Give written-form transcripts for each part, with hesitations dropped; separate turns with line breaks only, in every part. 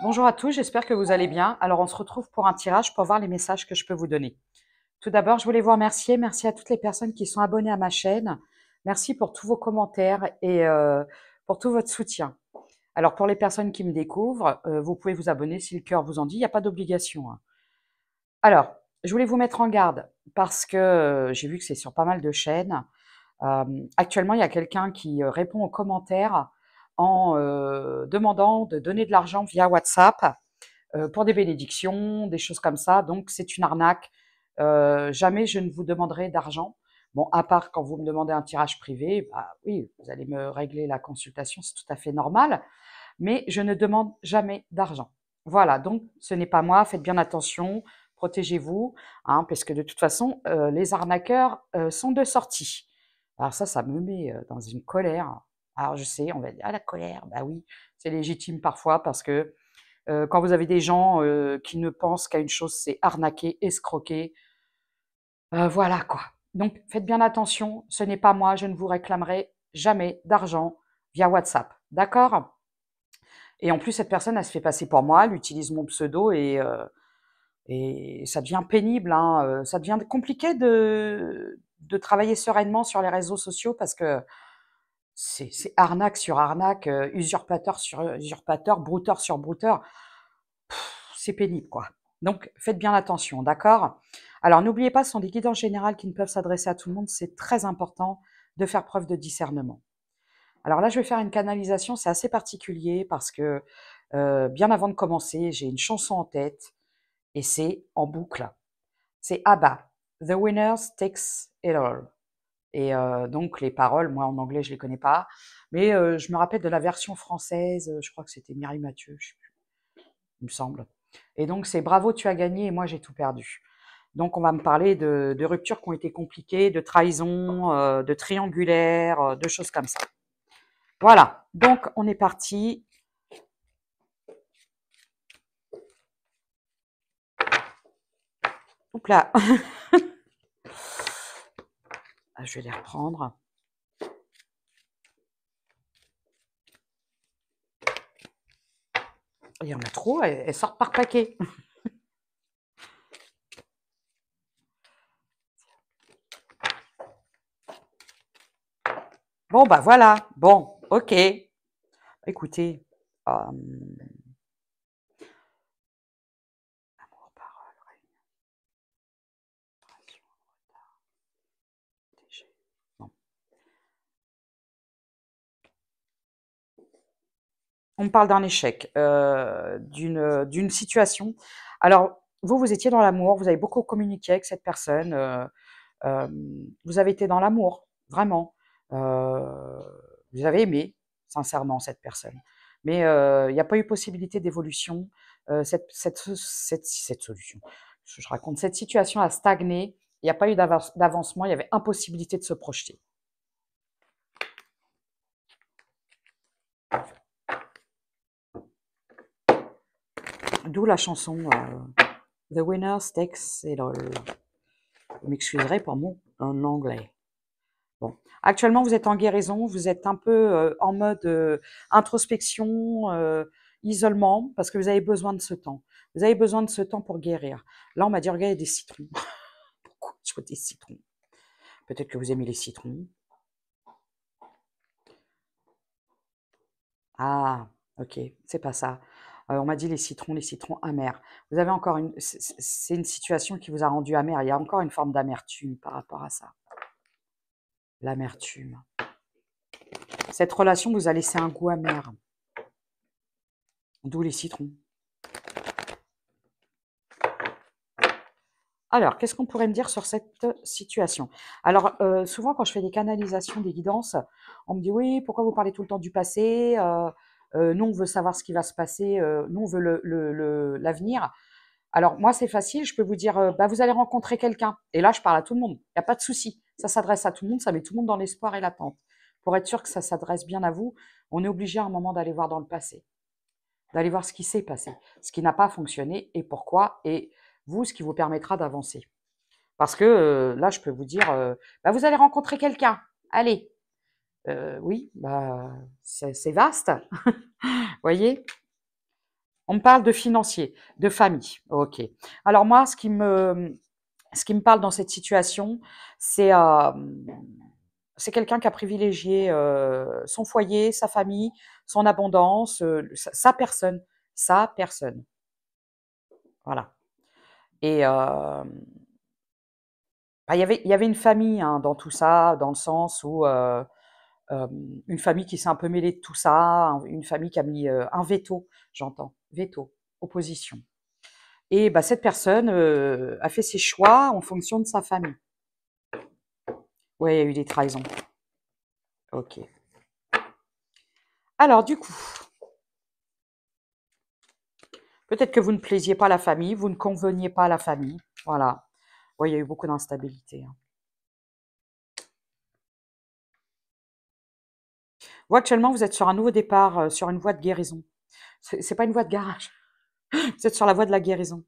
Bonjour à tous, j'espère que vous allez bien. Alors, on se retrouve pour un tirage pour voir les messages que je peux vous donner. Tout d'abord, je voulais vous remercier. Merci à toutes les personnes qui sont abonnées à ma chaîne. Merci pour tous vos commentaires et pour tout votre soutien. Alors, pour les personnes qui me découvrent, vous pouvez vous abonner si le cœur vous en dit. Il n'y a pas d'obligation, hein. Alors, je voulais vous mettre en garde parce que j'ai vu que c'est sur pas mal de chaînes. Actuellement, il y a quelqu'un qui répond aux commentaires en demandant de donner de l'argent via WhatsApp pour des bénédictions, des choses comme ça. Donc, c'est une arnaque. Jamais je ne vous demanderai d'argent. Bon, à part quand vous me demandez un tirage privé, bah oui, vous allez me régler la consultation, c'est tout à fait normal. Mais je ne demande jamais d'argent. Voilà, donc ce n'est pas moi. Faites bien attention, protégez-vous, hein, parce que de toute façon, les arnaqueurs sont de sortie. Alors ça me met dans une colère. Alors je sais, on va dire, ah la colère, bah oui, c'est légitime parfois parce que quand vous avez des gens qui ne pensent qu'à une chose, c'est arnaquer, escroquer, voilà quoi. Donc faites bien attention, ce n'est pas moi, je ne vous réclamerai jamais d'argent via WhatsApp, d'accord? Et en plus, cette personne, elle se fait passer pour moi, elle utilise mon pseudo et ça devient pénible, hein, ça devient compliqué de travailler sereinement sur les réseaux sociaux parce que c'est arnaque sur arnaque, usurpateur sur usurpateur, brouteur sur brouteur. C'est pénible, quoi. Donc, faites bien attention, d'accord? Alors, n'oubliez pas, ce sont des guides en général qui ne peuvent s'adresser à tout le monde. C'est très important de faire preuve de discernement. Alors là, je vais faire une canalisation, c'est assez particulier parce que bien avant de commencer, j'ai une chanson en tête et c'est en boucle. C'est ABBA, The Winner Takes It All. Et donc les paroles, moi en anglais, je les connais pas, mais je me rappelle de la version française, je crois que c'était Mireille Mathieu, je sais plus, il me semble. Et donc c'est bravo, tu as gagné et moi j'ai tout perdu. Donc on va me parler de ruptures qui ont été compliquées, de trahison, de triangulaire, de choses comme ça. Voilà, donc on est parti. Oups là, je vais les reprendre. Il y en a trop, elles sortent par paquet. Bon bah voilà, bon, ok. Écoutez, amour, parole, rémunération, retard, TG. Bon. On me parle d'un échec, d'une situation. Alors, vous étiez dans l'amour, vous avez beaucoup communiqué avec cette personne, vous avez été dans l'amour, vraiment. Vous avez aimé sincèrement cette personne. Mais il n'y a pas eu possibilité d'évolution. Cette solution, je raconte, cette situation a stagné. Il n'y a pas eu d'avancement. Il y avait impossibilité de se projeter. D'où la chanson The Winner Takes It All. Vous m'excuserez pour mon en anglais. Bon. Actuellement, vous êtes en guérison, vous êtes un peu en mode introspection, isolement, parce que vous avez besoin de ce temps. Vous avez besoin de ce temps pour guérir. Là, on m'a dit, regarde, il y a des citrons. Pourquoi je veux des citrons? Peut-être que vous aimez les citrons. Ah, ok, c'est pas ça. On m'a dit les citrons amers. Vous avez encore une, c'est une situation qui vous a rendu amer. Il y a encore une forme d'amertume par rapport à ça. L'amertume. Cette relation vous a laissé un goût amer. D'où les citrons. Alors, qu'est-ce qu'on pourrait me dire sur cette situation? Alors, souvent quand je fais des canalisations, des guidances, on me dit: «Oui, pourquoi vous parlez tout le temps du passé? Nous, on veut savoir ce qui va se passer, nous, on veut l'avenir». Alors moi, c'est facile, je peux vous dire, bah, vous allez rencontrer quelqu'un et là, je parle à tout le monde, il y a pas de souci. Ça s'adresse à tout le monde, ça met tout le monde dans l'espoir et l'attente. Pour être sûr que ça s'adresse bien à vous, on est obligé à un moment d'aller voir dans le passé, d'aller voir ce qui s'est passé, ce qui n'a pas fonctionné et pourquoi et vous, ce qui vous permettra d'avancer. Parce que là, je peux vous dire, bah, vous allez rencontrer quelqu'un. Allez, oui, bah, c'est vaste, voyez. On me parle de financier, de famille. OK. Alors moi, ce qui me parle dans cette situation, c'est, c'est quelqu'un qui a privilégié, son foyer, sa famille, son abondance, sa personne, sa personne. Voilà et bah, il y avait une famille, hein, dans tout ça, dans le sens où, une famille qui s'est un peu mêlée de tout ça, une famille qui a mis, un veto, j'entends, veto, opposition et bah, cette personne, a fait ses choix en fonction de sa famille. Ouais, il y a eu des trahisons. OK. Alors du coup, peut-être que vous ne plaisiez pas à la famille, vous ne conveniez pas à la famille, voilà. Ouais, il y a eu beaucoup d'instabilité, hein. Vous, actuellement, vous êtes sur un nouveau départ, sur une voie de guérison. C'est pas une voie de garage. Vous êtes sur la voie de la guérison.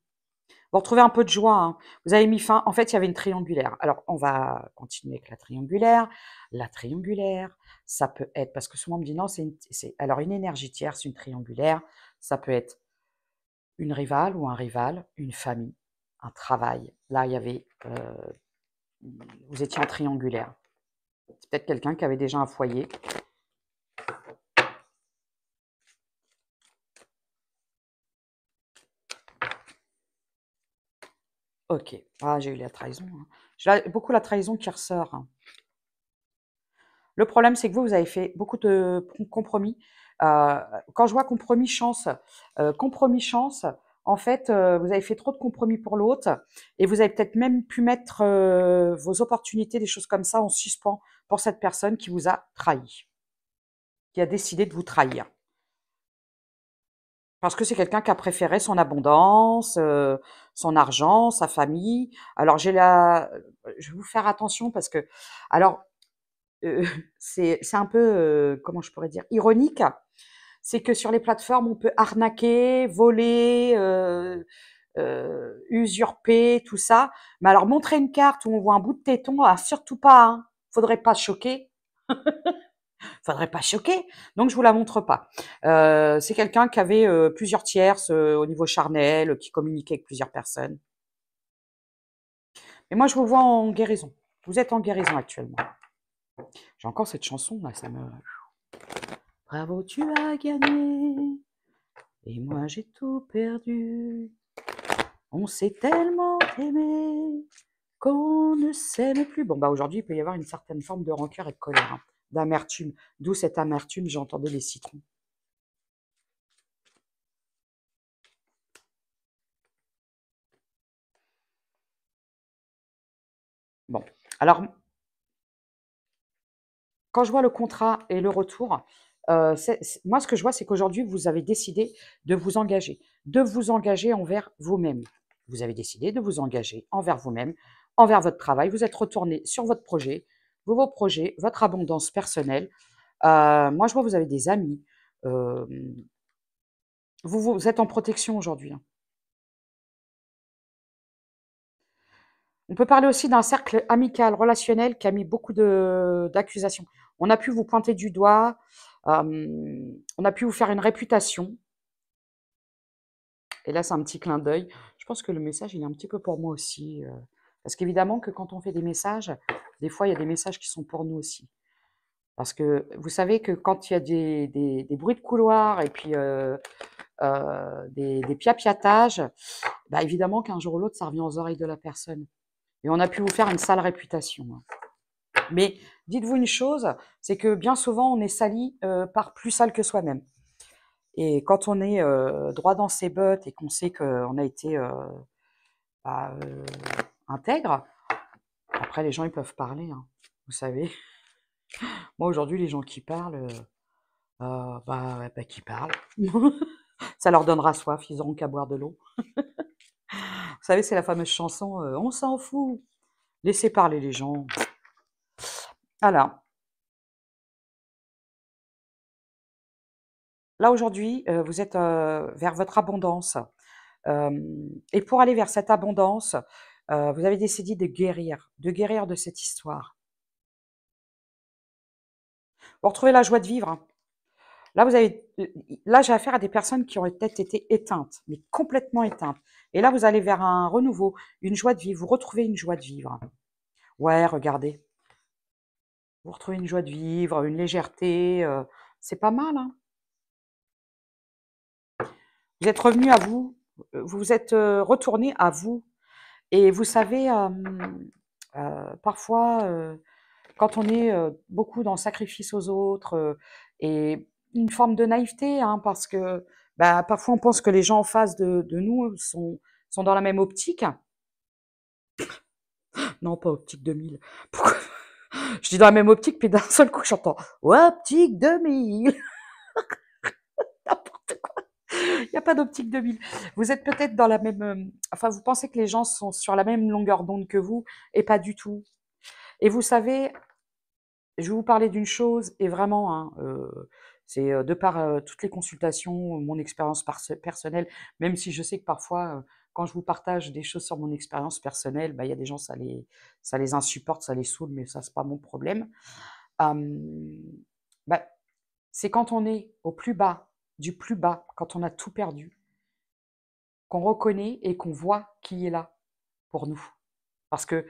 Vous retrouvez un peu de joie, hein. Vous avez mis fin en fait, il y avait une triangulaire. Alors, on va continuer avec la triangulaire. La triangulaire, ça peut être parce que souvent on me dit: «Non, c'est alors une énergie tierce, une triangulaire, ça peut être une rivale ou un rival, une famille, un travail». Là, il y avait, vous étiez en triangulaire. C'est peut-être quelqu'un qui avait déjà un foyer. OK. Ah, j'ai eu la trahison, hein. J'ai beaucoup la trahison qui ressort, hein. Le problème, c'est que vous avez fait beaucoup de compromis. Heu, Quand je vois compromis chance, en fait, vous avez fait trop de compromis pour l'autre et vous avez peut-être même pu mettre, vos opportunités, des choses comme ça, en suspens pour cette personne qui vous a trahi, qui a décidé de vous trahir. Parce que c'est quelqu'un qui a préféré son abondance, son argent, sa famille. Alors je vais vous faire attention parce que alors, heu, c'est un peu, comment je pourrais dire? Ironique. C'est que sur les plateformes, on peut arnaquer, voler, usurper, tout ça. Mais alors montrer une carte où on voit un bout de téton, ah surtout pas, hein. Faudrait pas choquer. Faudrait pas choquer, donc je vous la montre pas. C'est quelqu'un qui avait, plusieurs tierces, au niveau charnel, qui communiquait avec plusieurs personnes. Mais moi, je vous vois en guérison. Vous êtes en guérison actuellement. J'ai encore cette chanson là, ça me bravo, tu as gagné et moi j'ai tout perdu. On s'est tellement aimé qu'on ne s'aime plus. Bon, bah, aujourd'hui, il peut y avoir une certaine forme de rancœur et de colère, hein, d'amertume. D'où cette amertume, j'entendais les citrons. Bon, alors quand je vois le contrat et le retour, moi ce que je vois, c'est qu'aujourd'hui, vous avez décidé de vous engager envers vous-même. Vous avez décidé de vous engager envers vous-même, envers votre travail. Vous êtes retourné sur votre projet, vos projets, votre abondance personnelle. Moi, je vois, vous avez des amis. Hem, vous êtes en protection aujourd'hui, hein. On peut parler aussi d'un cercle amical, relationnel qui a mis beaucoup d'accusations. On a pu vous pointer du doigt, on a pu vous faire une réputation et là, c'est un petit clin d'œil. Je pense que le message, il est un petit peu pour moi aussi, parce qu'évidemment que quand on fait des messages, des fois, il y a des messages qui sont pour nous aussi. Parce que vous savez que quand il y a des bruits de couloir et puis, des piapiatages, bah, évidemment qu'un jour ou l'autre, ça revient aux oreilles de la personne et on a pu vous faire une sale réputation, hein. Mais dites-vous une chose, c'est que bien souvent, on est sali, par plus sale que soi-même et quand on est, droit dans ses bottes et qu'on sait qu'on a été, bah, intègre, après les gens, ils peuvent parler, hein, vous savez? Moi, aujourd'hui, les gens qui parlent, bah, ouais, bah, qu'ils parlent. Ça leur donnera soif, ils auront qu'à boire de l'eau. Vous savez, c'est la fameuse chanson, «On s'en fout, laissez parler les gens». Alors, là, aujourd'hui, vous êtes, vers votre abondance, et pour aller vers cette abondance, vous avez décidé de guérir de cette histoire. Vous retrouvez la joie de vivre, hein. Là, là, j'ai affaire à des personnes qui ont peut-être été éteintes, mais complètement éteintes. Et là, vous allez vers un renouveau, une joie de vivre. Vous retrouvez une joie de vivre. Ouais, regardez. Vous retrouvez une joie de vivre, une légèreté. C'est pas mal, hein. Vous êtes revenu à vous. Vous vous êtes retourné à vous. Et vous savez, parfois, quand on est beaucoup dans le sacrifice aux autres et une forme de naïveté, hein, parce que bah, parfois on pense que les gens en face de nous sont dans la même optique. Non, pas optique 2000. Pourquoi je dis dans la même optique, puis d'un seul coup j'entends optique 2000. N'importe quoi. Il n'y a pas d'optique 2000. Vous êtes peut-être dans la même... enfin, vous pensez que les gens sont sur la même longueur d'onde que vous, et pas du tout. Et vous savez, je vais vous parler d'une chose, et vraiment, hein, c'est de par toutes les consultations, mon expérience personnelle, même si je sais que parfois, quand je vous partage des choses sur mon expérience personnelle, bah, il y a des gens, ça les insupporte, ça les saoule, mais ça, c'est pas mon problème. Euh, bah, c'est quand on est au plus bas, du plus bas, quand on a tout perdu, qu'on reconnaît et qu'on voit qui est là pour nous. Parce que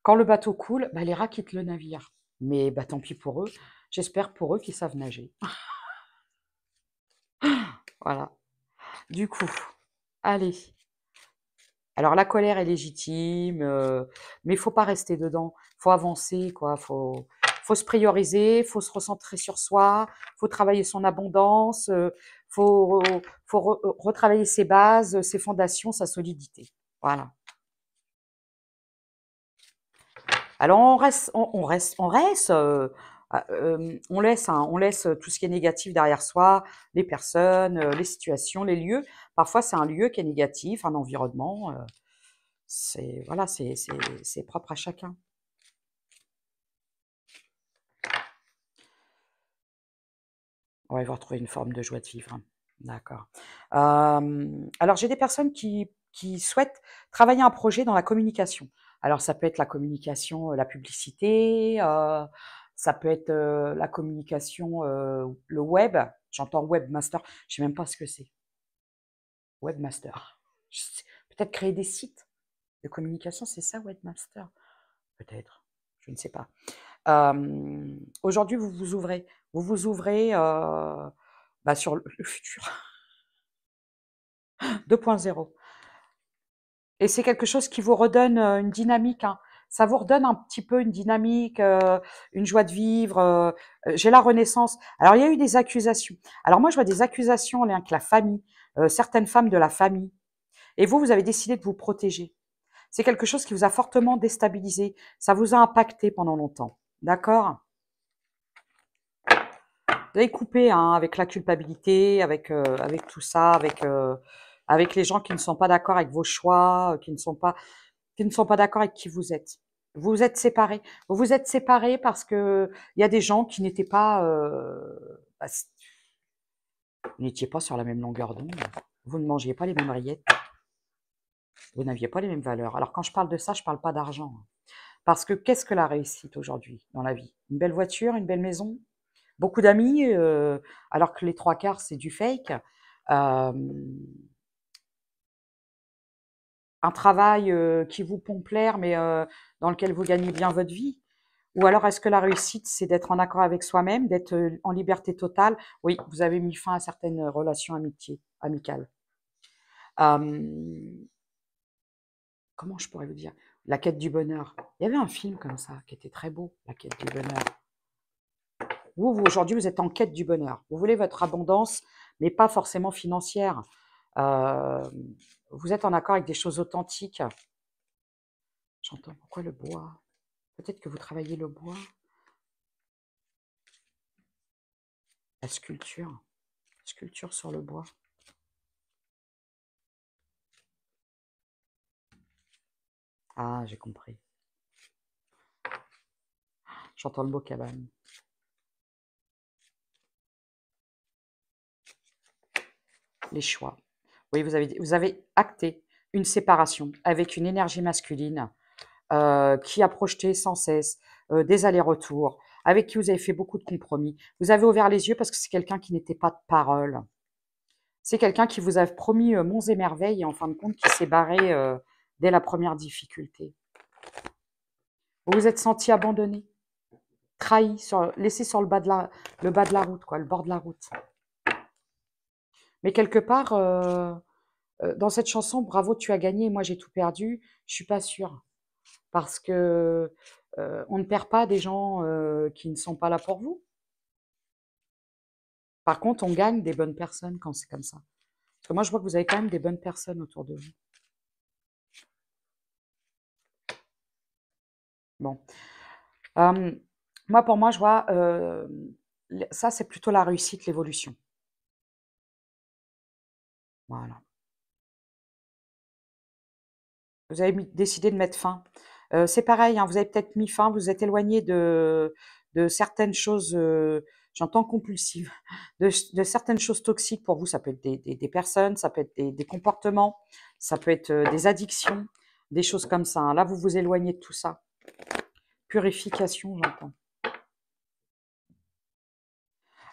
quand le bateau coule, bah, les rats quittent le navire. Mais bah, tant pis pour eux. J'espère pour eux qu'ils savent nager. Voilà. Du coup, allez. Alors la colère est légitime, mais il faut pas rester dedans. Faut avancer, quoi. Faut se prioriser, faut se recentrer sur soi, faut travailler son abondance, faut, retravailler ses bases, ses fondations, sa solidité. Voilà. Alors on laisse tout ce qui est négatif derrière soi, les personnes, les situations, les lieux. Parfois, c'est un lieu qui est négatif, un environnement. C'est voilà, c'est propre à chacun. Ouais, il va retrouver une forme de joie de vivre, hein. D'accord. Alors j'ai des personnes qui souhaitent travailler un projet dans la communication. Alors ça peut être la communication, la publicité, ça peut être, la communication, le web. J'entends webmaster, je sais même pas ce que c'est. Webmaster. Je sais peut-être créer des sites de communication, c'est ça webmaster? Peut-être, je ne sais pas. Aujourd'hui vous vous ouvrez, bah, sur le futur 2.0 et c'est quelque chose qui vous redonne, une dynamique, hein. Ça vous redonne un petit peu une dynamique, une joie de vivre, j'ai la renaissance. Alors il y a eu des accusations. Alors moi je vois des accusations en lien avec la famille, certaines femmes de la famille et vous, vous avez décidé de vous protéger. C'est quelque chose qui vous a fortement déstabilisé, ça vous a impacté pendant longtemps, d'accord? Vous avez coupé, hein, avec la culpabilité, avec tout ça, avec les gens qui ne sont pas d'accord avec vos choix, qui ne sont pas d'accord avec qui vous êtes. Vous vous êtes séparés. Vous vous êtes séparés parce que il y a des gens qui n'étaient pas, bah, vous n'étiez pas sur la même longueur d'onde. Vous ne mangiez pas les mêmes rillettes. Vous n'aviez pas les mêmes valeurs. Alors quand je parle de ça, je parle pas d'argent, hein. Parce que qu'est-ce que la réussite aujourd'hui dans la vie? Une belle voiture, une belle maison, beaucoup d'amis, alors que les trois quarts, c'est du fake. Un travail qui vous pompe l'air, mais dans lequel vous gagnez bien votre vie. Ou alors, est-ce que la réussite, c'est d'être en accord avec soi-même, d'être en liberté totale? Oui, vous avez mis fin à certaines relations amicales. Euh, comment je pourrais vous dire? La quête du bonheur. Il y avait un film comme ça qui était très beau, La quête du bonheur. Vous aujourd'hui, vous êtes en quête du bonheur. Vous voulez votre abondance, mais pas forcément financière. Euh, vous êtes en accord avec des choses authentiques. J'entends pourquoi le bois. Peut-être que vous travaillez le bois, la sculpture sur le bois. Ah, j'ai compris. J'entends le mot cabane. Les choix. Oui, vous avez acté une séparation avec une énergie masculine qui a projeté sans cesse des allers-retours avec qui vous avez fait beaucoup de compromis. Vous avez ouvert les yeux parce que c'est quelqu'un qui n'était pas de parole. C'est quelqu'un qui vous a promis monts et merveilles et en fin de compte qui s'est barré dès la première difficulté. Vous vous êtes senti abandonné, trahi, laissé sur le bas de la route, quoi, le bord de la route. Mais quelque part, dans cette chanson, bravo, tu as gagné, moi j'ai tout perdu, je suis pas sûre. Parce que on ne perd pas des gens qui ne sont pas là pour vous. Par contre, on gagne des bonnes personnes quand c'est comme ça. Parce que moi, je vois que vous avez quand même des bonnes personnes autour de vous. Bon. Moi, pour moi, je vois, ça, c'est plutôt la réussite, l'évolution. Voilà. Vous avez décidé de mettre fin. C'est pareil, hein, vous avez peut-être mis fin, vous vous êtes éloigné de certaines choses, j'entends compulsives, de certaines choses toxiques pour vous. Ça peut être des personnes, ça peut être des comportements, ça peut être des addictions, des choses comme ça, hein. Là, vous vous éloignez de tout ça. Purification, j'entends.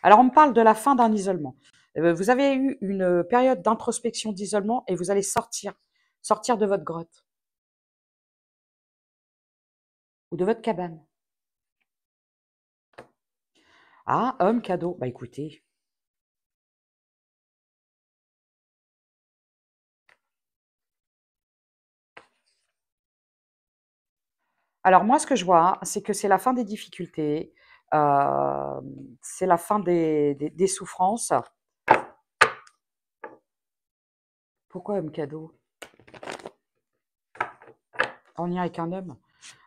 Alors, on me parle de la fin d'un isolement. Vous avez eu une période d'introspection, d'isolement, et vous allez sortir de votre grotte ou de votre cabane. Ah, homme cadeau. Bah écoutez, alors moi, ce que je vois, c'est que c'est la fin des difficultés, c'est la fin des souffrances. Pourquoi homme cadeau? En lien avec un homme?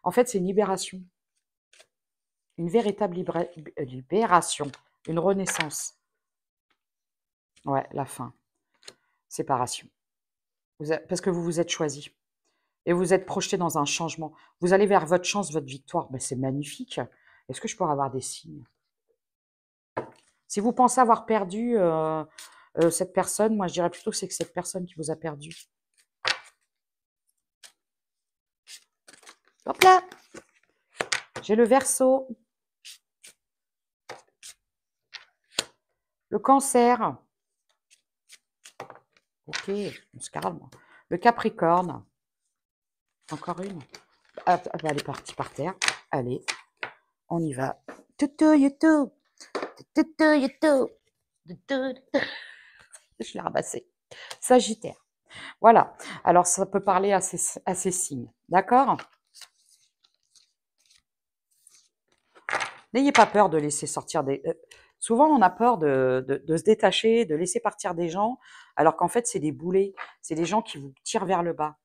En fait, c'est une libération, une véritable libération, une renaissance. Ouais, la fin, séparation. Parce que vous vous êtes choisi et vous êtes projeté dans un changement. Vous allez vers votre chance, votre victoire. Ben, c'est magnifique. Est-ce que je pourrais avoir des signes? Si vous pensez avoir perdu cette personne, moi je dirais plutôt que c'est cette personne qui vous a perdu. Hop là, j'ai le Verseau, le Cancer. Ok, on se calme. Le Capricorne. Encore une. Ah, elle est partie par terre. Allez, on y va. Toutou, youtou. Toutou, youtou. Toutou. Je l'ai ramassé. Sagittaire. Voilà. Alors, ça peut parler à ces signes. D'accord? N'ayez pas peur de laisser sortir des... souvent, on a peur de se détacher, de laisser partir des gens, alors qu'en fait, c'est des boulets. C'est des gens qui vous tirent vers le bas.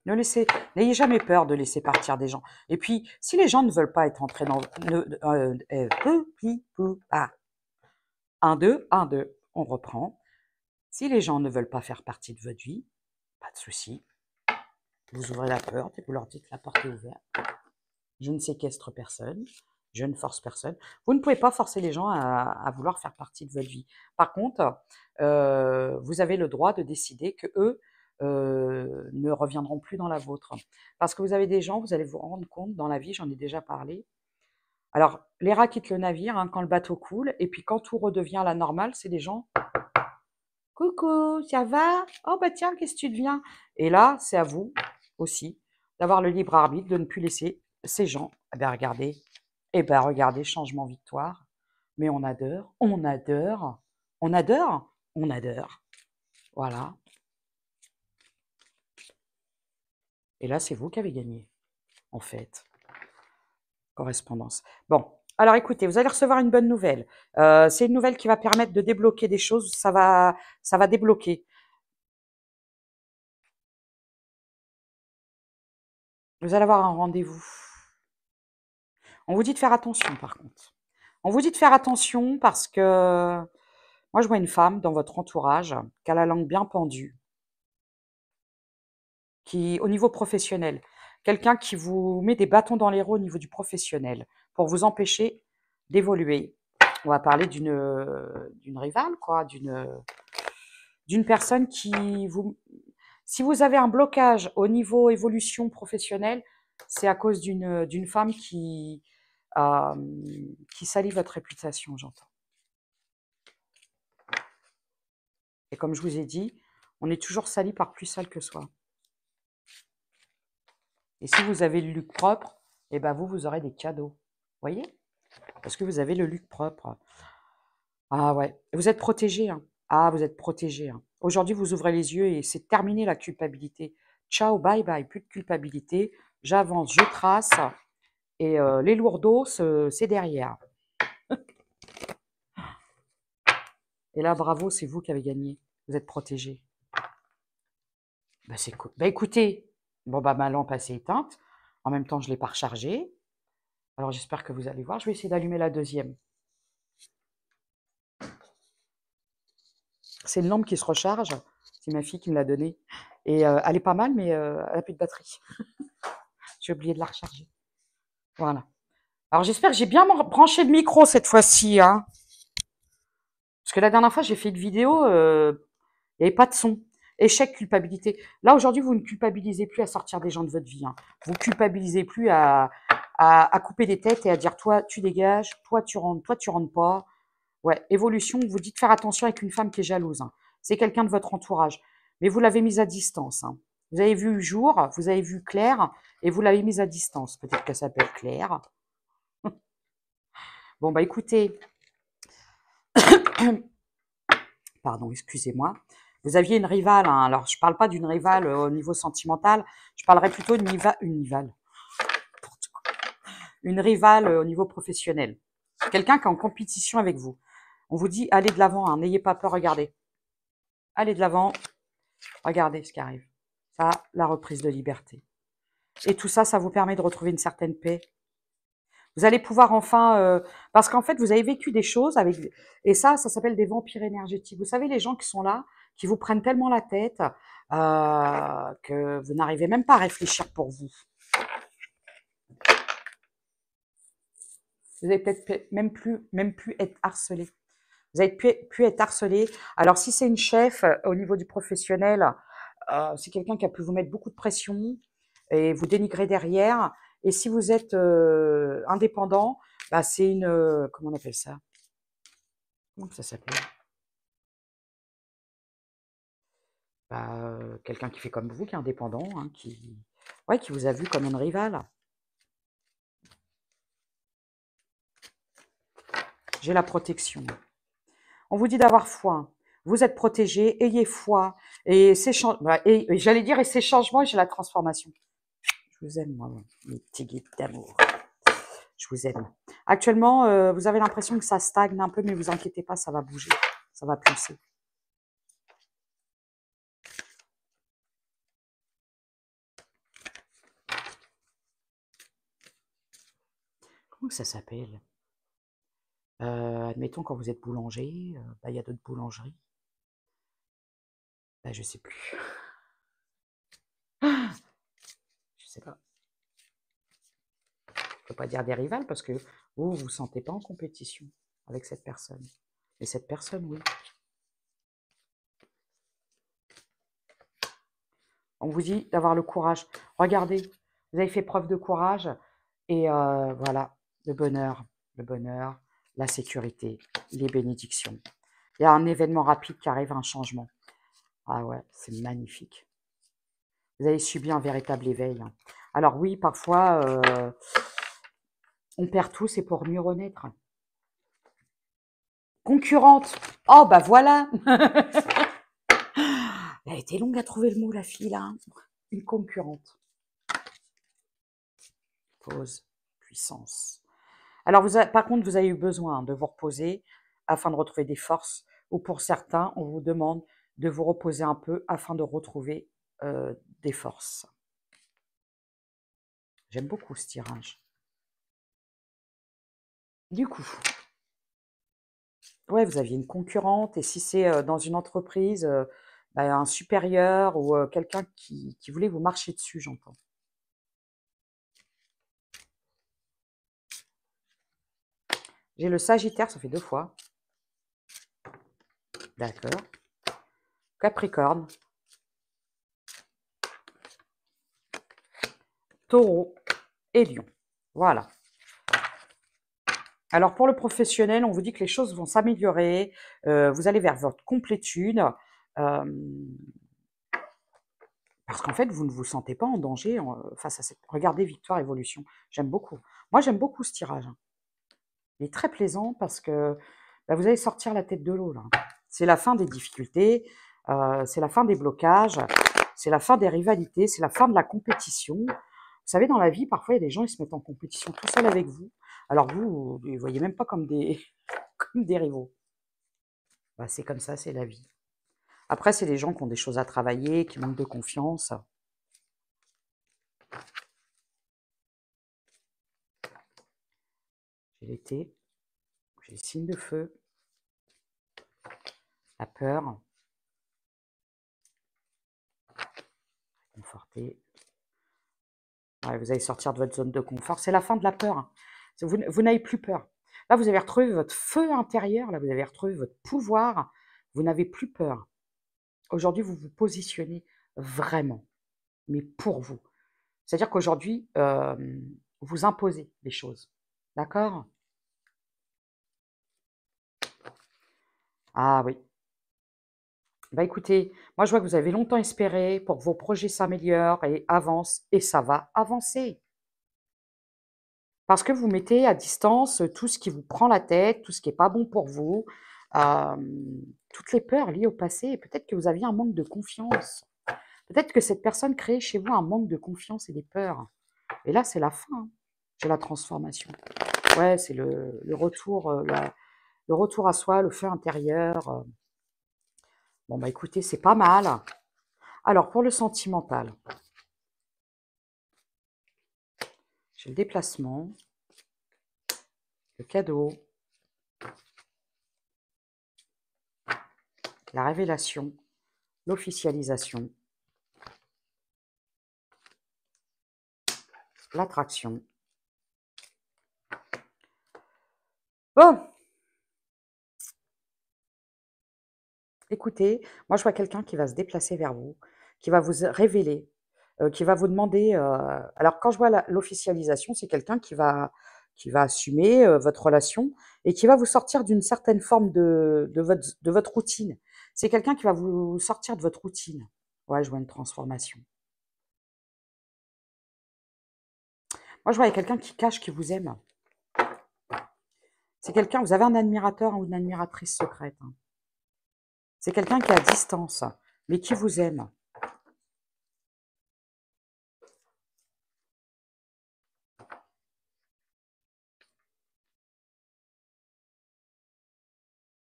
N'ayez jamais peur de laisser partir des gens. Et puis, si les gens ne veulent pas être entrés dans... Ah, 1, 2, 1, 2, on reprend. Si les gens ne veulent pas faire partie de votre vie, pas de souci. Vous ouvrez la porte et vous leur dites la porte est ouverte. Je ne séquestre personne, je ne force personne. Vous ne pouvez pas forcer les gens à vouloir faire partie de votre vie. Par contre, vous avez le droit de décider que eux ne reviendront plus dans la vôtre. Parce que vous avez des gens, vous allez vous rendre compte dans la vie, j'en ai déjà parlé. Alors, les rats quittent le navire hein, quand le bateau coule, et puis quand tout redevient à la normale, c'est des gens. Coucou, ça va? Oh bah tiens, qu'est-ce que tu deviens? Et là, c'est à vous aussi d'avoir le libre arbitre, de ne plus laisser ces gens. Eh ben regardez, changement victoire. Mais on adore, on adore, on adore, on adore. Voilà. Et là, c'est vous qui avez gagné, en fait. Correspondance. Bon, alors écoutez, vous allez recevoir une bonne nouvelle. C'est une nouvelle qui va permettre de débloquer des choses. Ça va débloquer. Vous allez avoir un rendez-vous. On vous dit de faire attention, par contre. On vous dit de faire attention parce que moi, je vois une femme dans votre entourage qui a la langue bien pendue, qui, au niveau professionnel, quelqu'un qui vous met des bâtons dans les roues au niveau du professionnel pour vous empêcher d'évoluer. On va parler d'une rivale, quoi, d'une personne qui vous... Si vous avez un blocage au niveau évolution professionnelle, c'est à cause d'une femme qui salit votre réputation, j'entends. Et comme je vous ai dit, on est toujours sali par plus sale que soi. Et si vous avez le luc propre, eh ben vous aurez des cadeaux. Voyez? Parce que vous avez le luc propre. Ah ouais, vous êtes protégé, hein. Ah, vous êtes protégé, hein. Aujourd'hui, vous ouvrez les yeux et c'est terminé la culpabilité. Ciao, bye bye, plus de culpabilité. J'avance, je trace et les lourdeaux, c'est derrière. Et là, bravo, c'est vous qui avez gagné. Vous êtes protégé. Bah, c'est cool. Bah, écoutez, bon, bah, ma lampe, elle s'est éteinte. En même temps, je ne l'ai pas rechargée. Alors, j'espère que vous allez voir. Je vais essayer d'allumer la deuxième. C'est une lampe qui se recharge. C'est ma fille qui me l'a donnée. Et elle est pas mal, mais elle n'a plus de batterie. J'ai oublié de la recharger. Voilà. Alors, j'espère que j'ai bien branché le micro cette fois-ci, hein. Parce que la dernière fois, j'ai fait une vidéo, il n'y avait pas de son. Échec, culpabilité. Là, aujourd'hui, vous ne culpabilisez plus à sortir des gens de votre vie, hein. Vous ne culpabilisez plus à couper des têtes et à dire toi, tu dégages, toi, tu rentres pas. Ouais, évolution, vous dites faire attention avec une femme qui est jalouse, hein. C'est quelqu'un de votre entourage. Mais vous l'avez mise à distance, hein. Vous avez vu jour, vous avez vu Claire et vous l'avez mise à distance. Peut-être que ça peut être Claire. Bon, bah écoutez, pardon, excusez-moi. Vous aviez une rivale, hein. Alors je ne parle pas d'une rivale au niveau sentimental, je parlerai plutôt une rivale au niveau professionnel. Quelqu'un qui est en compétition avec vous. On vous dit, allez de l'avant, hein, n'ayez pas peur, regardez. Allez de l'avant, regardez ce qui arrive. Ça, la reprise de liberté. Et tout ça, ça vous permet de retrouver une certaine paix. Vous allez pouvoir enfin, parce qu'en fait, vous avez vécu des choses avec, et ça s'appelle des vampires énergétiques. Vous savez, les gens qui sont là, qui vous prennent tellement la tête que vous n'arrivez même pas à réfléchir pour vous. Vous allez peut-être même plus être harcelé. Vous avez pu être harcelé. Alors, si c'est une chef au niveau du professionnel, c'est quelqu'un qui a pu vous mettre beaucoup de pression et vous dénigrer derrière. Et si vous êtes indépendant, bah, c'est une... comment on appelle ça? Comment ça s'appelle? Bah, quelqu'un qui fait comme vous, qui est indépendant, hein, ouais, qui vous a vu comme une rivale. J'ai la protection. On vous dit d'avoir foi. Vous êtes protégé, ayez foi. Et j'allais dire, et ces changements, et j'ai la transformation. Je vous aime, moi, mes petits guides d'amour. Je vous aime. Actuellement, vous avez l'impression que ça stagne un peu, mais vous inquiétez pas, ça va bouger. Ça va pulser. Comment ça s'appelle? Admettons, quand vous êtes boulanger, bah, il y a d'autres boulangeries. Bah, je sais plus. Je sais pas. Je ne peux pas dire des rivales parce que vous ne vous sentez pas en compétition avec cette personne. Mais cette personne, oui. On vous dit d'avoir le courage. Regardez, vous avez fait preuve de courage et voilà, le bonheur, la sécurité, les bénédictions. Il y a un événement rapide qui arrive, un changement. Ah ouais, c'est magnifique. Vous avez subi un véritable éveil, hein. Alors oui, parfois, on perd tout, c'est pour mieux renaître. Concurrente. Oh, bah voilà. Elle a été longue à trouver le mot, la fille, là, hein. Une concurrente. Pause, puissance. Alors, par contre, vous avez eu besoin de vous reposer afin de retrouver des forces, ou pour certains, on vous demande de vous reposer un peu afin de retrouver des forces. J'aime beaucoup ce tirage. Du coup, ouais, vous aviez une concurrente, et si c'est dans une entreprise, bah, un supérieur ou quelqu'un qui voulait vous marcher dessus, j'entends. J'ai le Sagittaire, ça fait 2 fois. D'accord. Capricorne. Taureau et Lion. Voilà. Alors pour le professionnel, on vous dit que les choses vont s'améliorer, vous allez vers votre complétude, hem, parce qu'en fait, vous ne vous sentez pas en danger face à cette regardez Victoire Évolution, j'aime beaucoup. Moi, j'aime beaucoup ce tirage, hein. Il est très plaisant parce que, bah, vous allez sortir la tête de l'eau, là. C'est la fin des difficultés, c'est la fin des blocages, c'est la fin des rivalités, c'est la fin de la compétition. Vous savez, dans la vie, parfois, il y a des gens, ils se mettent en compétition tout seuls avec vous. Alors vous, vous les voyez même pas comme des comme des rivaux. Bah, c'est comme ça, c'est la vie. Après, c'est des gens qui ont des choses à travailler, qui manquent de confiance. J'ai l'été, j'ai le signe de feu, la peur, conforter. Ouais, vous allez sortir de votre zone de confort. C'est la fin de la peur, hein. Vous n'avez plus peur. Là, vous avez retrouvé votre feu intérieur, là, vous avez retrouvé votre pouvoir. Vous n'avez plus peur. Aujourd'hui, vous vous positionnez vraiment, mais pour vous. C'est-à-dire qu'aujourd'hui, vous imposez les choses. D'accord? Ah oui. Bah écoutez, moi je vois que vous avez longtemps espéré pour que vos projets s'améliorent et avancent, et ça va avancer. Parce que vous mettez à distance tout ce qui vous prend la tête, tout ce qui est pas bon pour vous, toutes les peurs liées au passé. Et peut-être que vous aviez un manque de confiance. Peut-être que cette personne crée chez vous un manque de confiance et des peurs. Et là, c'est la fin, hein. C'est la transformation. Ouais, c'est le retour, le retour à soi, le feu intérieur. Bon, bah écoutez, c'est pas mal. Alors, pour le sentimental, j'ai le déplacement, le cadeau, la révélation, l'officialisation, l'attraction. Bon, écoutez, moi je vois quelqu'un qui va se déplacer vers vous, qui va vous révéler, qui va vous demander. Alors quand je vois l'officialisation, c'est quelqu'un qui va assumer votre relation et qui va vous sortir d'une certaine forme de votre routine. C'est quelqu'un qui va vous sortir de votre routine. Ouais, je vois une transformation. Moi, je vois quelqu'un qui cache qui vous aime. C'est quelqu'un, vous avez un admirateur ou une admiratrice secrète, hein. C'est quelqu'un qui est à distance, mais qui vous aime.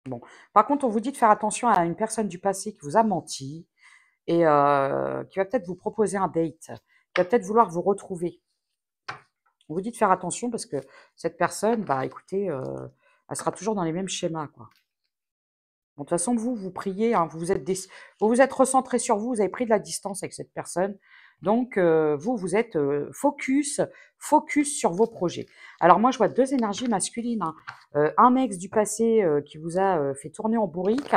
Bon. Par contre, on vous dit de faire attention à une personne du passé qui vous a menti et qui va peut-être vous proposer un date, qui va peut-être vouloir vous retrouver. On vous dit de faire attention parce que cette personne, bah écoutez, elle sera toujours dans les mêmes schémas, quoi. Bon, de toute façon, vous, vous priez, hein, vous vous êtes recentré sur vous, vous avez pris de la distance avec cette personne. Donc, vous, vous êtes focus sur vos projets. Alors moi, je vois deux énergies masculines, hein. Un ex du passé qui vous a fait tourner en bourrique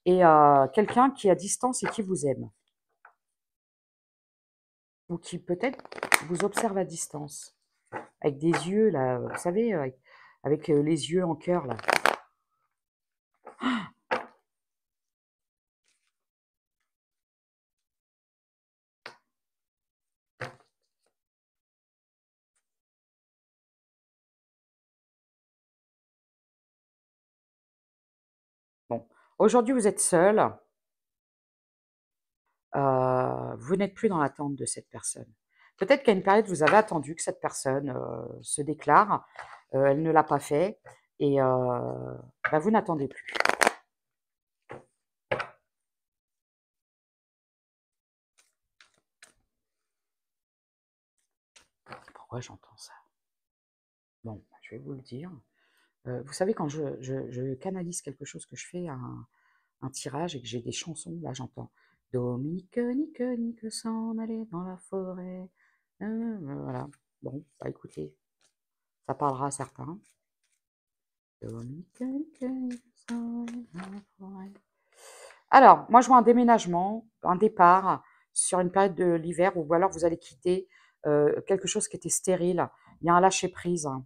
et quelqu'un qui est à distance et qui vous aime. Ou qui peut-être vous observe à distance. Avec des yeux, là, vous savez, avec les yeux en cœur, là. Bon, aujourd'hui, vous êtes seul. Vous n'êtes plus dans l'attente de cette personne. Peut-être qu'à une période, vous avez attendu que cette personne, se déclare, elle ne l'a pas fait et bah, vous n'attendez plus. Pourquoi j'entends ça? Bon, bah, je vais vous le dire. Vous savez quand je canalise quelque chose, que je fais un tirage et que j'ai des chansons, là j'entends: «Dominique, nique, nique, s'en aller dans la forêt», voilà. Bon, bah, écoutez, ça parlera à certains. Dominique, nique, nique, s'en aller dans la forêt. Alors, moi je vois un déménagement, un départ sur une période de l'hiver ou alors vous allez quitter, quelque chose qui était stérile. Il y a un lâcher prise, hein.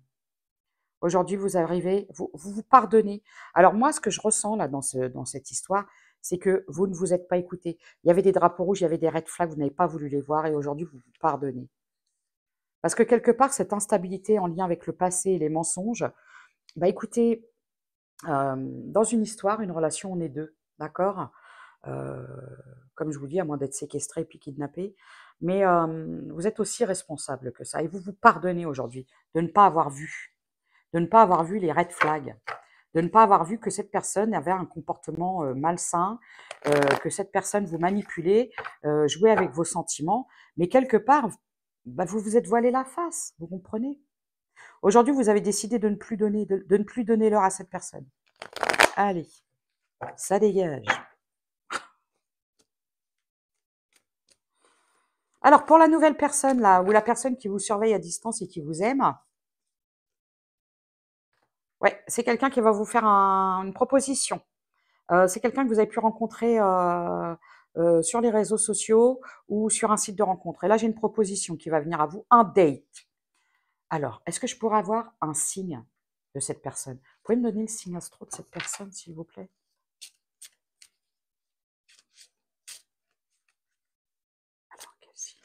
Aujourd'hui, vous arrivez, vous pardonnez. Alors moi, ce que je ressens là dans cette histoire, c'est que vous ne vous êtes pas écouté. Il y avait des drapeaux rouges, il y avait des red flags, vous n'avez pas voulu les voir et aujourd'hui, vous vous pardonnez. Parce que quelque part, cette instabilité en lien avec le passé et les mensonges, bah écoutez, dans une histoire, une relation, on est 2, d'accord? Heu, Comme je vous dis, à moins d'être séquestré puis kidnappé. Mais, vous êtes aussi responsable que ça et vous vous pardonnez aujourd'hui de ne pas avoir vu, de ne pas avoir vu les red flags, de ne pas avoir vu que cette personne avait un comportement, malsain, que cette personne vous manipulait, jouait avec vos sentiments. Mais quelque part, bah, vous vous êtes voilé la face, vous comprenez? Aujourd'hui, vous avez décidé de ne plus donner de ne plus donner l'heure à cette personne. Allez, ça dégage. Alors pour la nouvelle personne là, ou la personne qui vous surveille à distance et qui vous aime, ouais, c'est quelqu'un qui va vous faire une proposition. C'est quelqu'un que vous avez pu rencontrer, sur les réseaux sociaux ou sur un site de rencontre et là, j'ai une proposition qui va venir à vous, un date. Alors, est-ce que je pourrais avoir un signe de cette personne? Vous pouvez me donner le signe astro de cette personne, s'il vous plaît? Alors, quel signe?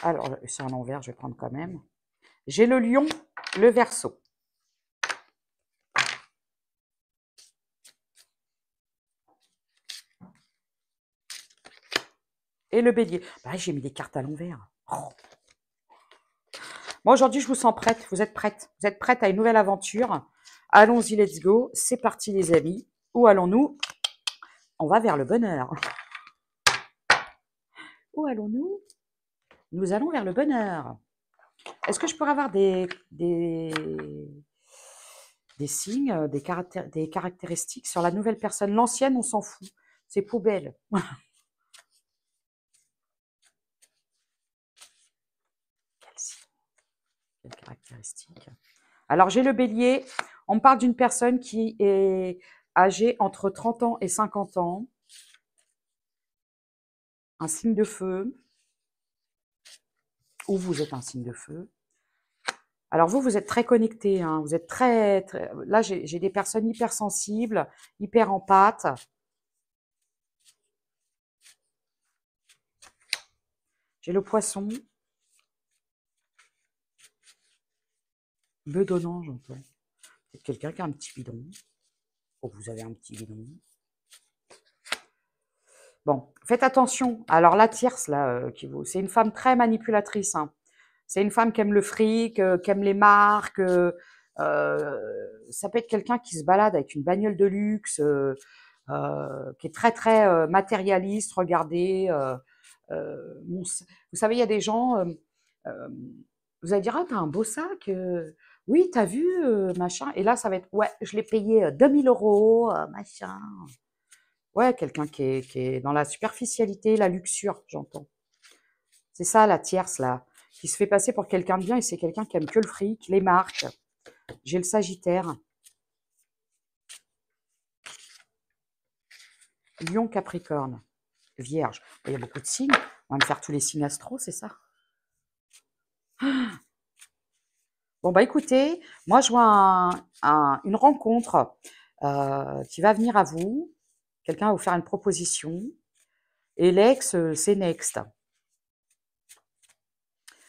Alors, c'est à l'envers, je vais prendre quand même. J'ai le lion, le verseau. Et le bélier. Bah, j'ai mis des cartes à l'envers. Oh. Moi, aujourd'hui, je vous sens prête. Vous êtes prête. Vous êtes prête à une nouvelle aventure. Allons-y, let's go. C'est parti, les amis. Où allons-nous? On va vers le bonheur. Où allons-nous? Nous allons vers le bonheur. Est-ce que je pourrais avoir des signes, des caractéristiques sur la nouvelle personne? L'ancienne, on s'en fout. C'est poubelle. Quel signe? Quelle caractéristique? Alors, j'ai le bélier. On me parle d'une personne qui est âgée entre 30 ans et 50 ans. Un signe de feu. Ou vous êtes un signe de feu. Alors vous êtes très connectés, hein, vous êtes très là j'ai des personnes hypersensibles, hyper empathes. J'ai le poisson, bedonnant, j'entends. C'est quelqu'un qui a un petit bidon. Oh, vous avez un petit bidon. Bon, faites attention. Alors la tierce, là, c'est une femme très manipulatrice, hein. C'est une femme qui aime le fric, qui aime les marques. Ça peut être quelqu'un qui se balade avec une bagnole de luxe, qui est très, très matérialiste. Regardez, vous savez, il y a des gens, euh, vous allez dire, ah, t'as un beau sac. Oui, t'as vu, machin. Et là, ça va être, ouais, je l'ai payé 2000 euros, machin. Ouais, quelqu'un qui est dans la superficialité, la luxure, j'entends. C'est ça, la tierce, là, qui se fait passer pour quelqu'un de bien et c'est quelqu'un qui aime que le fric, les marques. J'ai le Sagittaire. Lion, Capricorne. Vierge. Il y a beaucoup de signes. On va me faire tous les signes astro, c'est ça? Bon, bah écoutez, moi je vois une rencontre qui va venir à vous. Quelqu'un va vous faire une proposition. Et l'ex, c'est next.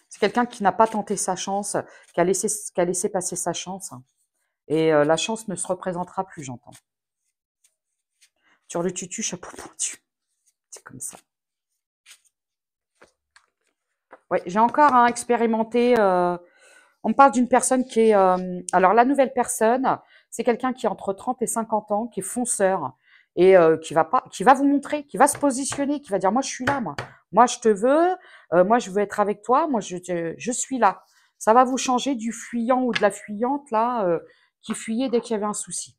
C'est quelqu'un qui n'a pas tenté sa chance, qui a laissé passer sa chance. Et la chance ne se représentera plus, j'entends. Sur le tutu, chapeau pointu. C'est comme ça. Ouais, j'ai encore expérimenté. On me parle d'une personne qui est. Alors, la nouvelle personne, c'est quelqu'un qui est entre 30 et 50 ans, qui est fonceur et qui va vous montrer, qui va se positionner, qui va dire moi je suis là, moi je te veux, moi je veux être avec toi, moi je suis là. Ça va vous changer du fuyant ou de la fuyante là qui fuyait dès qu'il y avait un souci.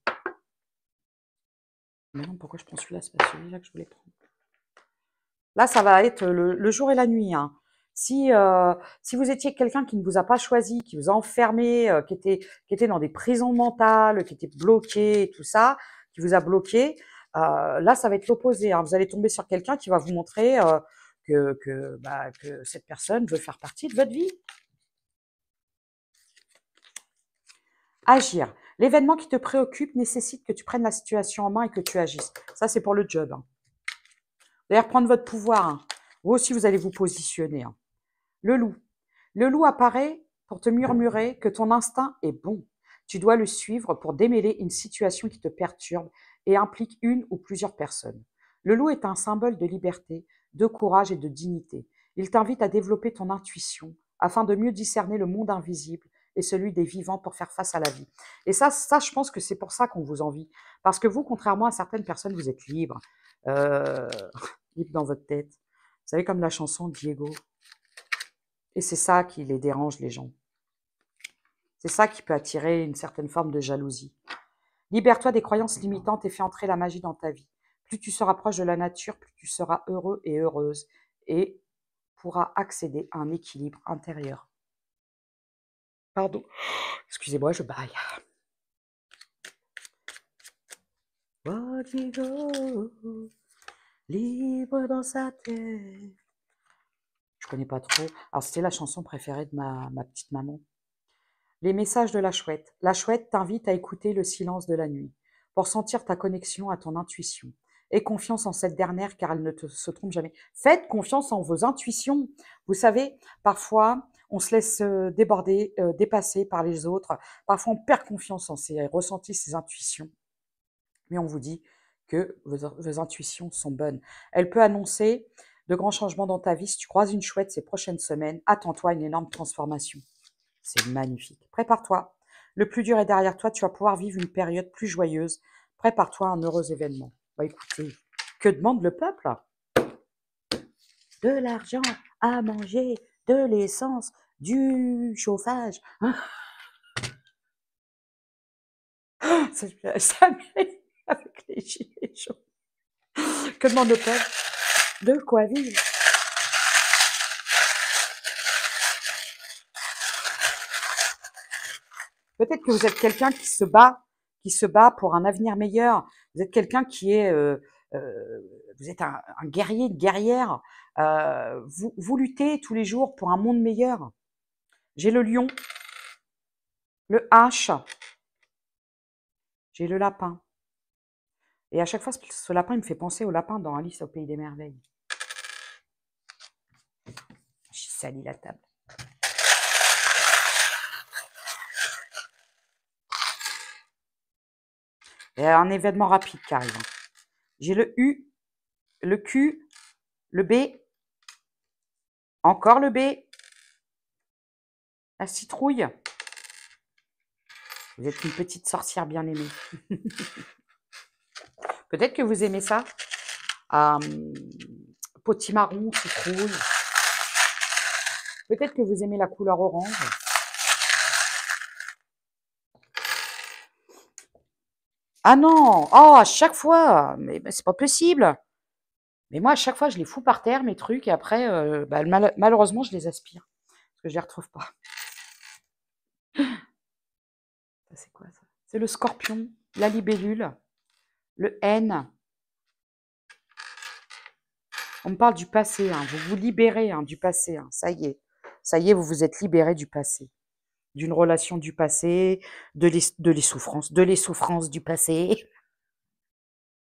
Mais non, pourquoi je prends celui-là? C'est pas celui-là que je voulais prendre. Là, ça va être le jour et la nuit, hein. Si vous étiez quelqu'un qui ne vous a pas choisi, qui vous a enfermé, qui était dans des prisons mentales, qui était bloqué et tout ça, qui vous a bloqué, là, ça va être l'opposé, hein. Vous allez tomber sur quelqu'un qui va vous montrer que cette personne veut faire partie de votre vie. Agir. L'événement qui te préoccupe nécessite que tu prennes la situation en main et que tu agisses. Ça, c'est pour le job. Hein. D'ailleurs, prendre votre pouvoir. Hein. Vous aussi, vous allez vous positionner. Hein. Le loup. Le loup apparaît pour te murmurer que ton instinct est bon. Tu dois le suivre pour démêler une situation qui te perturbe et implique une ou plusieurs personnes. Le loup est un symbole de liberté, de courage et de dignité. Il t'invite à développer ton intuition afin de mieux discerner le monde invisible et celui des vivants pour faire face à la vie. Et ça je pense que c'est pour ça qu'on vous envie. Parce que vous, contrairement à certaines personnes, vous êtes libre. Euh, libre dans votre tête. Vous savez, comme la chanson Diego. Et c'est ça qui les dérange, les gens. C'est ça qui peut attirer une certaine forme de jalousie. Libère-toi des croyances limitantes et fais entrer la magie dans ta vie. Plus tu seras proche de la nature, plus tu seras heureux et heureuse et pourras accéder à un équilibre intérieur. Pardon. Excusez-moi, je baille. Libre dans sa tête. Je connais pas trop. Alors, c'était la chanson préférée de ma petite maman. Les messages de la chouette. La chouette t'invite à écouter le silence de la nuit pour sentir ta connexion à ton intuition. Aie confiance en cette dernière car elle ne se trompe jamais. Faites confiance en vos intuitions. Vous savez, parfois, on se laisse déborder, dépasser par les autres. Parfois, on perd confiance en ses ressentis, ses intuitions. Mais on vous dit que vos intuitions sont bonnes. Elle peut annoncer de grands changements dans ta vie. Si tu croises une chouette ces prochaines semaines, attends-toi à une énorme transformation. C'est magnifique. Prépare-toi. Le plus dur est derrière toi. Tu vas pouvoir vivre une période plus joyeuse. Prépare-toi à un heureux événement. Bah écoutez, que demande le peuple? De l'argent, à manger, de l'essence, du chauffage. Hein. Ça m'est avec les gilets jaunes. Que demande le peuple? De quoi vivre? Peut-être que vous êtes quelqu'un qui se bat pour un avenir meilleur. Vous êtes quelqu'un qui est, vous êtes un guerrier, une guerrière. Vous luttez tous les jours pour un monde meilleur. J'ai le lion, le H, j'ai le lapin. Et à chaque fois, ce lapin, il me fait penser au lapin dans Alice au Pays des Merveilles. J'ai sali la table. Et un événement rapide qui arrive. J'ai le U, le Q, le B, encore le B, la citrouille. Vous êtes une petite sorcière bien aimée. Peut-être que vous aimez ça. Potimarron, citrouille. Peut-être que vous aimez la couleur orange. Ah non! Oh, à chaque fois! Mais c'est pas possible! Mais moi, à chaque fois, je les fous par terre, mes trucs, et après, malheureusement, je les aspire. Parce que je les retrouve pas. Ça, c'est quoi, ça? C'est le scorpion, la libellule, le N. On me parle du passé, hein. Vous vous libérez du passé. Hein. Ça y est, vous vous êtes libéré du passé. D'une relation du passé, de les souffrances du passé.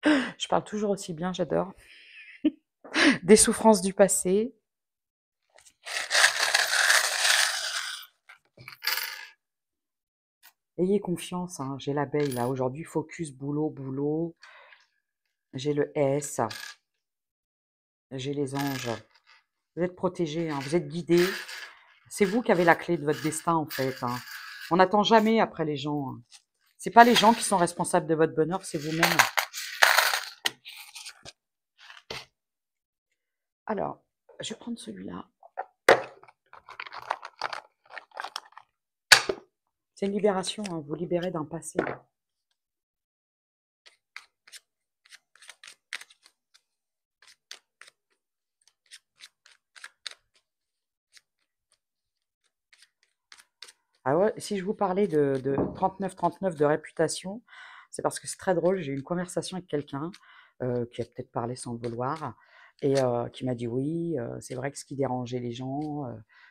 Je parle toujours aussi bien, j'adore. Des souffrances du passé. Ayez confiance, hein. J'ai l'abeille là. Aujourd'hui, focus, boulot, boulot. J'ai le S. J'ai les anges. Vous êtes protégés, hein. Vous êtes guidés. C'est vous qui avez la clé de votre destin, en fait. Hein. On n'attend jamais après les gens. Hein. C'est pas les gens qui sont responsables de votre bonheur, c'est vous-même. Alors, je vais prendre celui-là. C'est une libération, hein. Vous libérez d'un passé. Ah ouais, si je vous parlais de 39-39 de réputation, c'est parce que c'est très drôle. J'ai eu une conversation avec quelqu'un qui a peut-être parlé sans le vouloir. et qui m'a dit: «Oui, c'est vrai que ce qui dérangeait les gens,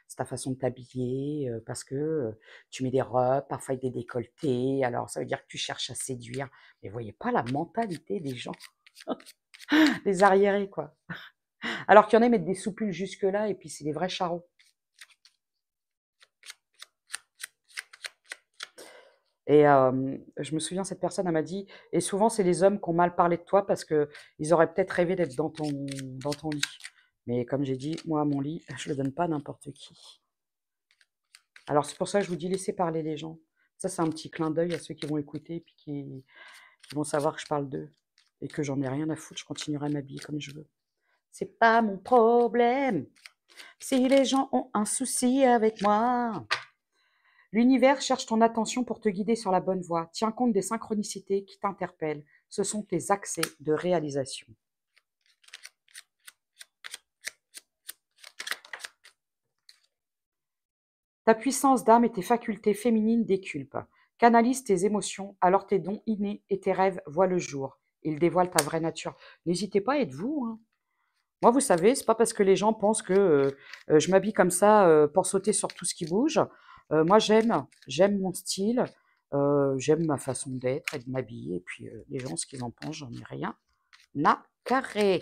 c'est ta façon de t'habiller, parce que, tu mets des robes, parfois avec des décolletés, alors ça veut dire que tu cherches à séduire». Mais vous voyez pas la mentalité des gens, des arriérés, quoi. Alors qu'il y en a, ils mettent des soupules jusque-là et puis c'est des vrais charros. Et je me souviens, cette personne, elle m'a dit: «Et souvent, c'est les hommes qui ont mal parlé de toi parce que ils auraient peut-être rêvé d'être dans ton lit». Mais comme j'ai dit, moi, mon lit, je le donne pas à n'importe qui. Alors c'est pour ça que je vous dis: laissez parler les gens. Ça, c'est un petit clin d'œil à ceux qui vont écouter et puis qui vont savoir que je parle d'eux et que j'en ai rien à foutre, je continuerai à m'habiller comme je veux. C'est pas mon problème si les gens ont un souci avec moi. L'univers cherche ton attention pour te guider sur la bonne voie. Tiens compte des synchronicités qui t'interpellent. Ce sont tes accès de réalisation. Ta puissance d'âme et tes facultés féminines déculpent. Canalise tes émotions, alors tes dons innés et tes rêves voient le jour. Ils dévoilent ta vraie nature. N'hésitez pas à être vous, hein. Moi, vous savez, c'est pas parce que les gens pensent que je m'habille comme ça pour sauter sur tout ce qui bouge. Moi, j'aime mon style, j'aime ma façon d'être et de m'habiller. Et puis, les gens, ce qu'ils en pensent, j'en ai rien à carrer.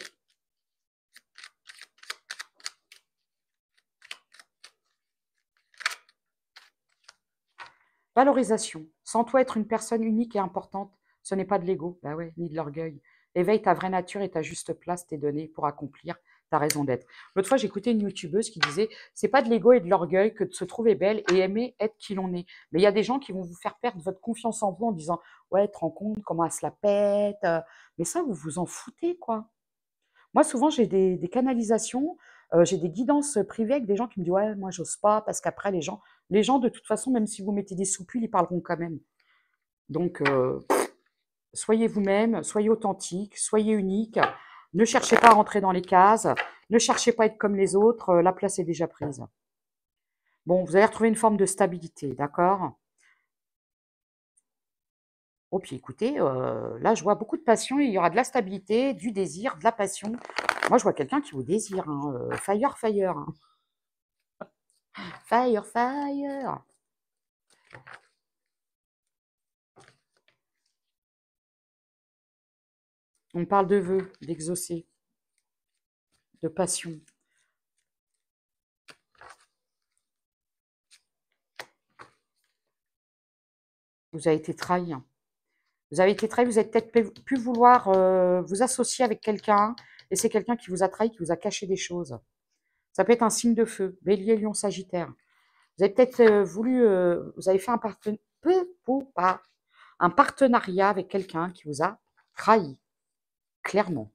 Valorisation. Sans toi être une personne unique et importante, ce n'est pas de l'ego, bah ouais, ni de l'orgueil. Éveille ta vraie nature et ta juste place t'est donnée pour accomplir ta raison d'être. L'autre fois, j'écoutais une youtubeuse qui disait: c'est pas de l'ego et de l'orgueil que de se trouver belle et aimer être qui l'on est. Mais il y a des gens qui vont vous faire perdre votre confiance en vous en disant: ouais, tu te rends compte comment elle se la pète. Mais ça, vous vous en foutez, quoi. Moi, souvent, j'ai des canalisations, j'ai des guidances privées avec des gens qui me disent: «Ouais, moi, j'ose pas parce qu'après les gens, de toute façon, même si vous mettez des soupules, ils parleront quand même». Donc soyez vous-même, soyez authentique, soyez unique. Ne cherchez pas à rentrer dans les cases, ne cherchez pas à être comme les autres, la place est déjà prise. Bon, vous allez retrouver une forme de stabilité, d'accord? Oh, puis écoutez, là, je vois beaucoup de passion, il y aura de la stabilité, du désir, de la passion. Moi, je vois quelqu'un qui vous désire, hein, fire, fire, hein. Fire, fire. On parle de vœux, d'exaucer, de passion. Vous avez été trahi, hein. Vous avez été trahi, vous avez peut-être pu vouloir vous associer avec quelqu'un, et c'est quelqu'un qui vous a trahi, qui vous a caché des choses. Ça peut être un signe de feu, bélier, lion, sagittaire. Vous avez peut-être voulu, vous avez fait un partenariat avec quelqu'un qui vous a trahi, clairement.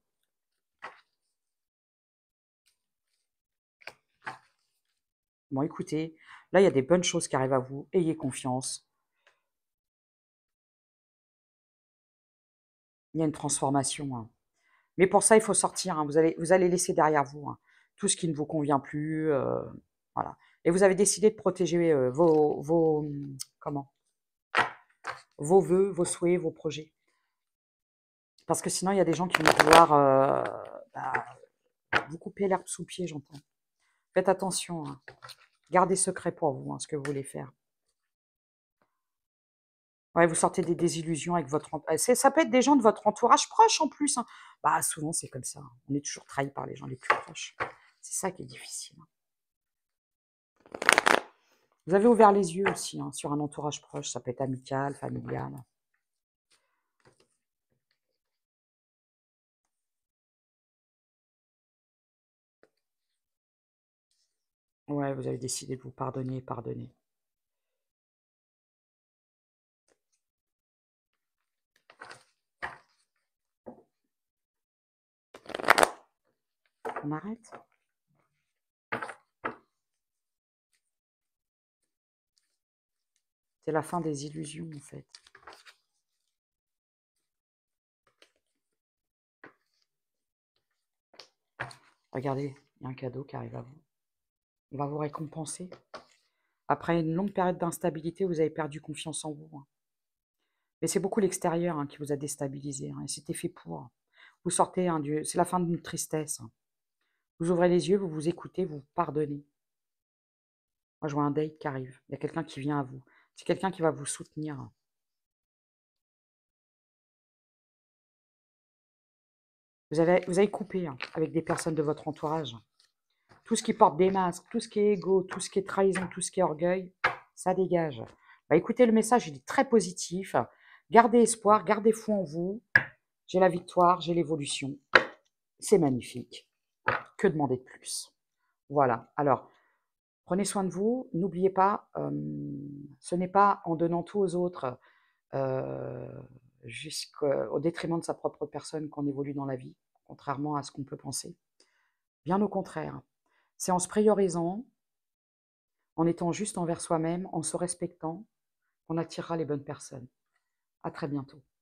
Bon, écoutez, là, il y a des bonnes choses qui arrivent à vous, ayez confiance. Il y a une transformation, hein. Mais pour ça, il faut sortir, hein. Vous allez laisser derrière vous, hein, tout ce qui ne vous convient plus, voilà. Et vous avez décidé de protéger comment, vos vœux, vos souhaits, vos projets. Parce que sinon, il y a des gens qui vont vouloir bah, vous couper l'herbe sous le pied, j'entends. Faites attention, hein. Gardez secret pour vous, hein, ce que vous voulez faire. Ouais, vous sortez des désillusions avec ça peut être des gens de votre entourage proche en plus, hein. Bah, souvent, c'est comme ça, hein. On est toujours trahi par les gens les plus proches. C'est ça qui est difficile, hein. Vous avez ouvert les yeux aussi, hein, sur un entourage proche, ça peut être amical, familial. Ouais, vous avez décidé de vous pardonner et pardonner. On arrête? C'est la fin des illusions, en fait. Regardez, il y a un cadeau qui arrive à vous. On va vous récompenser. Après une longue période d'instabilité, vous avez perdu confiance en vous, hein. Mais c'est beaucoup l'extérieur, hein, qui vous a déstabilisé, hein, et c'était fait pour. Vous sortez, hein, c'est la fin d'une tristesse, hein. Vous ouvrez les yeux, vous vous écoutez, vous pardonnez. Moi, je vois un date qui arrive. Il y a quelqu'un qui vient à vous. C'est quelqu'un qui va vous soutenir. Vous avez coupé hein, avec des personnes de votre entourage. Tout ce qui porte des masques, tout ce qui est égo, tout ce qui est trahison, tout ce qui est orgueil, ça dégage. Bah, écoutez, le message, il est très positif. Gardez espoir, gardez foi en vous. J'ai la victoire, j'ai l'évolution. C'est magnifique. Que demander de plus? Voilà. Alors, prenez soin de vous. N'oubliez pas, ce n'est pas en donnant tout aux autres jusqu'au détriment de sa propre personne qu'on évolue dans la vie, contrairement à ce qu'on peut penser. Bien au contraire. C'est en se priorisant, en étant juste envers soi-même, en se respectant, qu'on attirera les bonnes personnes. À très bientôt.